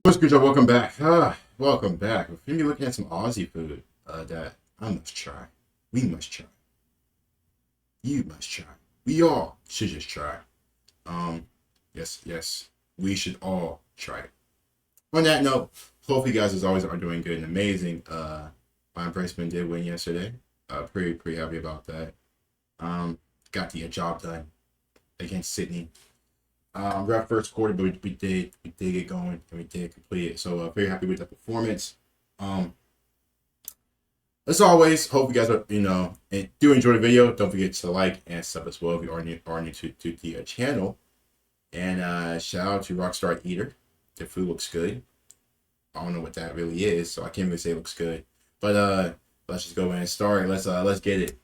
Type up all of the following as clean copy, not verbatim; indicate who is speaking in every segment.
Speaker 1: What's good, y'all? Welcome back. Welcome back. We're going to be looking at some Aussie food that I must try. We must try. You must try. We all should just try. Yes. We should all try it. On that note, hopefully you guys as always are doing good and amazing. My Brisbane did win yesterday. Pretty happy about that. Got the job done against Sydney. Rough first quarter, but we did get going and we did complete it. So very happy with the performance. As always, hope you guys are and do enjoy the video. Don't forget to like and sub as well if you are new to the channel. And shout out to Rockstar Eater. The food looks good. I don't know what that really is, so I can't even say it looks good. But let's just go ahead and start. Let's get it.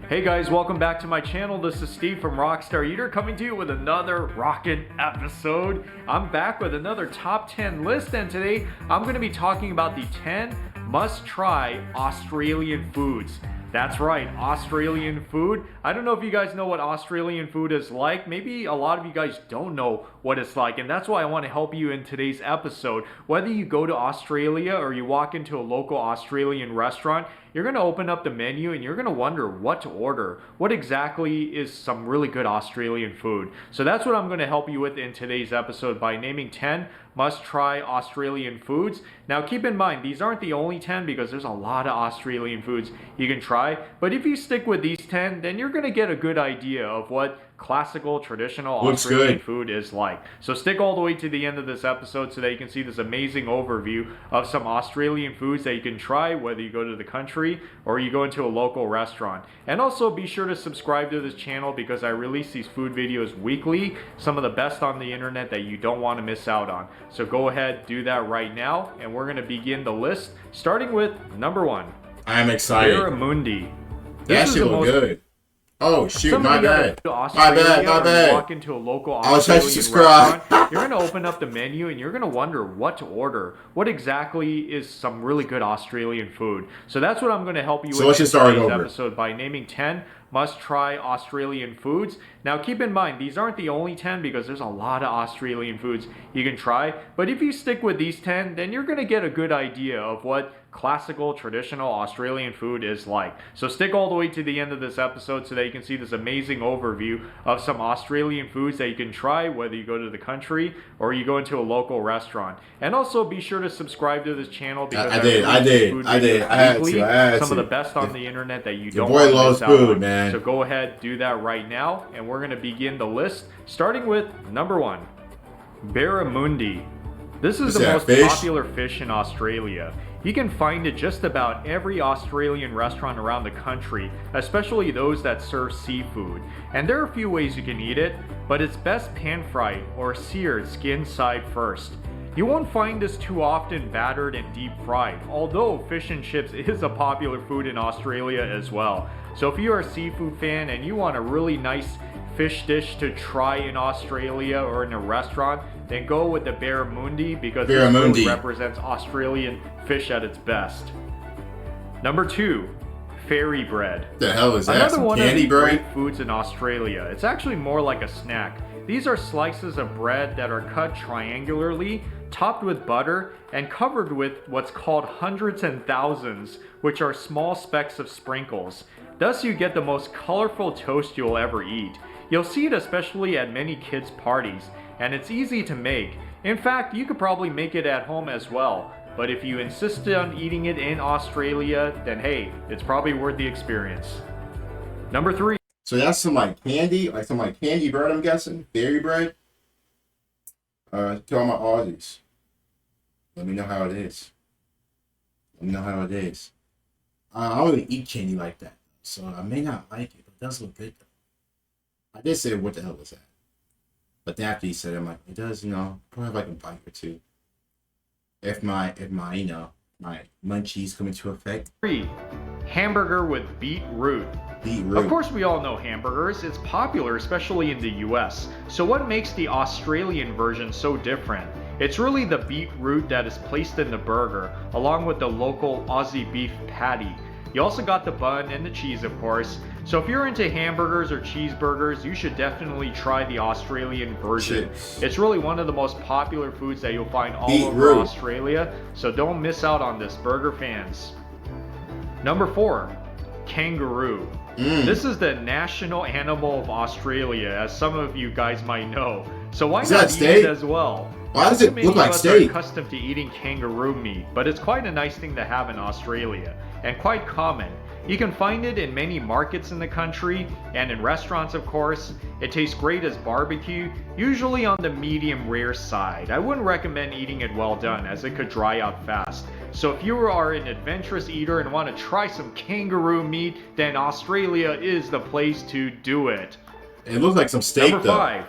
Speaker 2: Hey guys, welcome back to my channel. This is Steve from Rockstar Eater coming to you with another rockin' episode. I'm back with another top 10 list, and today I'm going to be talking about the 10 must-try Australian foods. That's right, Australian food. I don't know if you guys know what Australian food is like. Maybe a lot of you guys don't know what it's like, and that's why I want to help you in today's episode. Whether you go to Australia or you walk into a local Australian restaurant, you're going to open up the menu and you're going to wonder what to order. What exactly is some really good Australian food? So that's what I'm going to help you with in today's episode by naming 10 must-try Australian foods. Now keep in mind, these aren't the only 10 because there's a lot of Australian foods you can try. But if you stick with these 10, then you're going to get a good idea of what classical, traditional Australian food is like. So stick all the way to the end of this episode so that you can see this amazing overview of some Australian foods that you can try whether you go to the country or you go into a local restaurant. And also be sure to subscribe to this channel because I release these food videos weekly, some of the best on the internet that you don't want to miss out on. So go ahead, do that right now, and we're going to begin the list starting with number 1.
Speaker 1: I am excited.
Speaker 2: Barramundi.
Speaker 1: That shit look good. Oh shoot, my bad.
Speaker 2: My bad. Walk into a local Australian restaurant, you're going to open up the menu and you're going to wonder what to order. What exactly is some really good Australian food? So that's what I'm going to help you with in today's episode by naming 10 must-try Australian foods. Now keep in mind, these aren't the only 10 because there's a lot of Australian foods you can try. But if you stick with these 10, then you're going to get a good idea of what classical, traditional Australian food is like. So stick all the way to the end of this episode so that you can see this amazing overview of some Australian foods that you can try whether you go to the country or you go into a local restaurant. And also be sure to subscribe to this channel because I had to. Some of the best on the internet that you don't want to miss out on. Man. So go ahead, do that right now, and we're going to begin the list starting with number 1, Barramundi. This is the most popular fish in Australia. You can find it just about every Australian restaurant around the country, especially those that serve seafood. And there are a few ways you can eat it, but it's best pan-fried or seared skin side first. You won't find this too often battered and deep fried, although fish and chips is a popular food in Australia as well. So if you're a seafood fan and you want a really nice fish dish to try in Australia or in a restaurant, then go with the Barramundi because it really represents Australian fish at its best. Number 2, fairy bread.
Speaker 1: The hell is that?
Speaker 2: Another one of the great foods in Australia. It's actually more like a snack. These are slices of bread that are cut triangularly, topped with butter, and covered with what's called hundreds and thousands, which are small specks of sprinkles. Thus you get the most colorful toast you'll ever eat. You'll see it especially at many kids' parties, and it's easy to make. In fact, you could probably make it at home as well. But if you insist on eating it in Australia, then hey, it's probably worth the experience. Number 3.
Speaker 1: So that's some candy bread, I'm guessing. Fairy bread. To all my Aussies, let me know how it is. I don't really eat candy like that, so I may not like it, but it does look good though. I did say, what the hell was that? But then after he said it, I'm like, it does, probably have like a bite or two. If my munchies come into effect.
Speaker 2: 3. Hamburger with beetroot. Of course, we all know hamburgers. It's popular, especially in the US. So what makes the Australian version so different? It's really the beetroot that is placed in the burger, along with the local Aussie beef patty. You also got the bun and the cheese, of course. So if you're into hamburgers or cheeseburgers, you should definitely try the Australian version. It's really one of the most popular foods that you'll find all over Australia, so don't miss out on this, burger fans. Number 4, kangaroo. This is the national animal of Australia, as some of you guys might know. So why not eat it as well?
Speaker 1: Why does it look like steak?
Speaker 2: Are accustomed to eating kangaroo meat, but it's quite a nice thing to have in Australia, and quite common. You can find it in many markets in the country, and in restaurants of course. It tastes great as barbecue, usually on the medium rare side. I wouldn't recommend eating it well done, as it could dry out fast. So if you are an adventurous eater and want to try some kangaroo meat, then Australia is the place to do it.
Speaker 1: It looks like some steak.
Speaker 2: Number 5.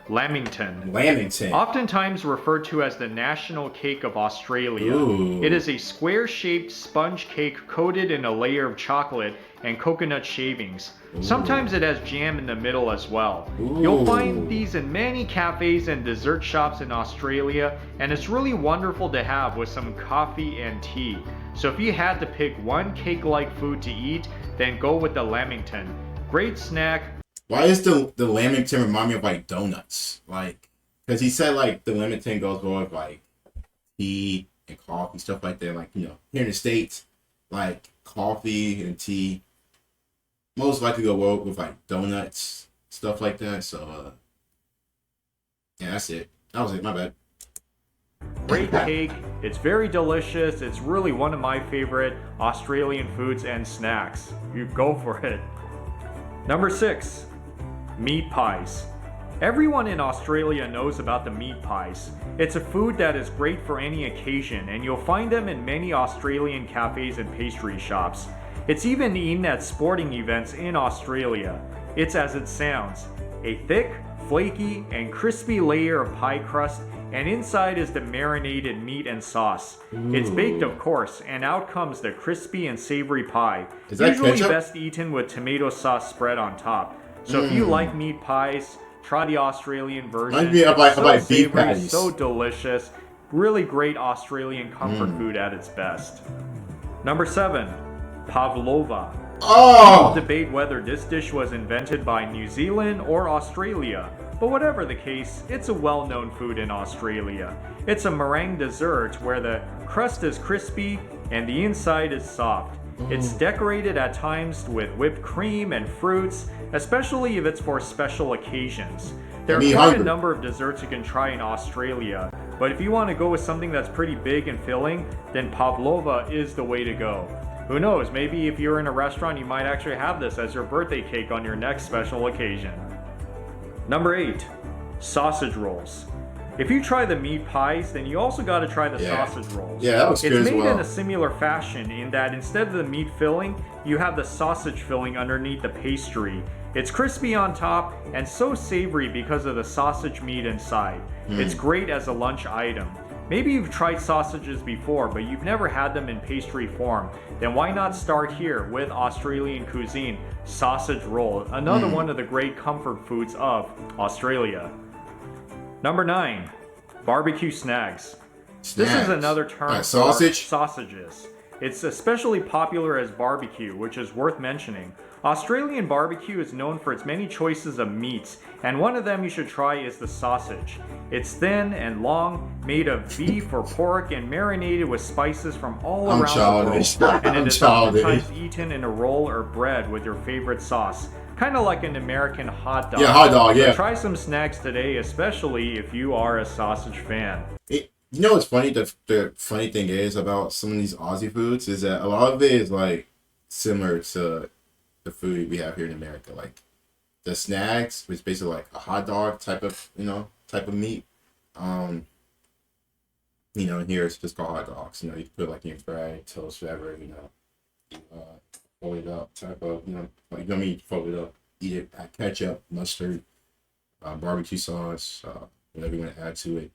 Speaker 2: Lamington.
Speaker 1: Lamington.
Speaker 2: Oftentimes referred to as the national cake of Australia.
Speaker 1: Ooh.
Speaker 2: It is a square-shaped sponge cake coated in a layer of chocolate and coconut shavings. Ooh. Sometimes it has jam in the middle as well. Ooh. You'll find these in many cafes and dessert shops in Australia, and it's really wonderful to have with some coffee and tea. So if you had to pick one cake-like food to eat, then go with the Lamington. Great snack.
Speaker 1: Why is the Lamington remind me of like donuts? Like, because he said like the Lamington goes well with like tea and coffee, stuff like that. Like, you know, here in the States, like coffee and tea most likely go well with like donuts, stuff like that. So, yeah, that's it. That was it. My bad.
Speaker 2: Great cake. It's very delicious. It's really one of my favorite Australian foods and snacks. You go for it. Number 6. Meat pies. Everyone in Australia knows about the meat pies. It's a food that is great for any occasion, and you'll find them in many Australian cafes and pastry shops. It's even eaten at sporting events in Australia. It's as it sounds, a thick, flaky, and crispy layer of pie crust, and inside is the marinated meat and sauce. Ooh. It's baked, of course, and out comes the crispy and savory pie.
Speaker 1: Is that
Speaker 2: usually
Speaker 1: ketchup?
Speaker 2: Best eaten with tomato sauce spread on top. So if you like meat pies, try the Australian version.
Speaker 1: It's beef patties.
Speaker 2: So delicious. Really great Australian comfort food at its best. Number 7, pavlova.
Speaker 1: Oh!
Speaker 2: People debate whether this dish was invented by New Zealand or Australia, but whatever the case, it's a well-known food in Australia. It's a meringue dessert where the crust is crispy and the inside is soft. It's decorated at times with whipped cream and fruits, especially if it's for special occasions. There are quite a number of desserts you can try in Australia, but if you want to go with something that's pretty big and filling, then pavlova is the way to go. Who knows, maybe if you're in a restaurant, you might actually have this as your birthday cake on your next special occasion. Number 8, sausage rolls. If you try the meat pies, then you also got to try the sausage rolls.
Speaker 1: Yeah, that was good as well.
Speaker 2: It's made in a similar fashion in that instead of the meat filling, you have the sausage filling underneath the pastry. It's crispy on top and so savory because of the sausage meat inside. It's great as a lunch item. Maybe you've tried sausages before, but you've never had them in pastry form. Then why not start here with Australian cuisine, sausage roll, another one of the great comfort foods of Australia. Number 9, barbecue snags. This is another term for sausages. It's especially popular as barbecue, which is worth mentioning. Australian barbecue is known for its many choices of meats, and one of them you should try is the sausage. It's thin and long, made of beef or pork, and marinated with spices from all around the world. And it is oftentimes eaten in a roll or bread with your favorite sauce. Kind of like an American hot dog.
Speaker 1: Yeah, hot dog, yeah.
Speaker 2: So try some snacks today, especially if you are a sausage fan.
Speaker 1: You know what's funny? The funny thing is about some of these Aussie foods is that a lot of it is like similar to the food we have here in America. Like the snacks, which is basically like a hot dog type of meat. Here it's just called hot dogs. You can put like in bread, toast, whatever. Fold it up, type of fold it up, eat it, add ketchup, mustard, barbecue sauce, whatever you want to add to it.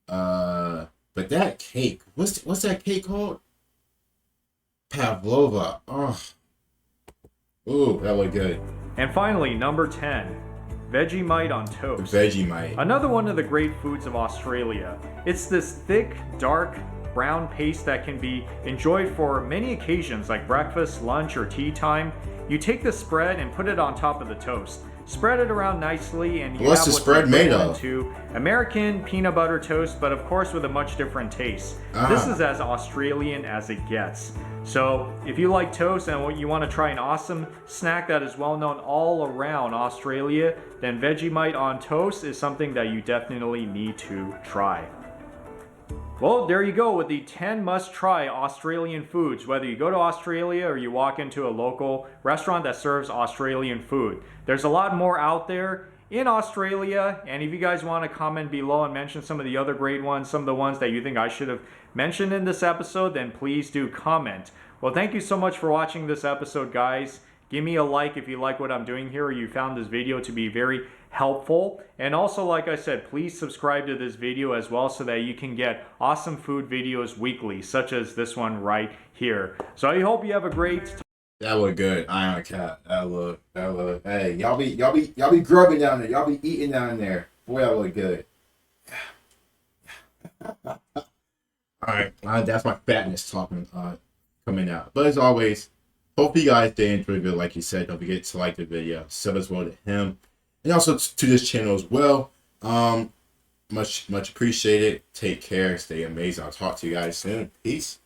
Speaker 1: But that cake, what's that cake called? Pavlova. Oh, ooh, that looked good.
Speaker 2: And finally, number 10, Vegemite on toast.
Speaker 1: Vegemite.
Speaker 2: Another one of the great foods of Australia. It's this thick, dark, brown paste that can be enjoyed for many occasions like breakfast, lunch, or tea time. You take the spread and put it on top of the toast. Spread it around nicely and you
Speaker 1: What's
Speaker 2: have
Speaker 1: the spread made of?
Speaker 2: To American peanut butter toast, but of course with a much different taste. This is as Australian as it gets. So if you like toast and you want to try an awesome snack that is well known all around Australia, then Vegemite on toast is something that you definitely need to try. Well, there you go with the 10 must-try Australian foods, whether you go to Australia or you walk into a local restaurant that serves Australian food. There's a lot more out there in Australia, and if you guys want to comment below and mention some of the other great ones, some of the ones that you think I should have mentioned in this episode, then please do comment. Well, thank you so much for watching this episode, guys. Give me a like if you like what I'm doing here or you found this video to be very helpful. And also, like I said, please subscribe to this video as well so that you can get awesome food videos weekly, such as this one right here. So I hope you have a great
Speaker 1: That look good. I am cat. That look. Hey, y'all be grubbing down there. Y'all be eating down there. Boy, that look good. All right, that's my fatness talking coming out. But as always, hope you guys did enjoy the video. Like you said, don't forget to like the video, sub as well to him, and also to this channel as well. Much appreciated. Take care. Stay amazing. I'll talk to you guys soon. Peace.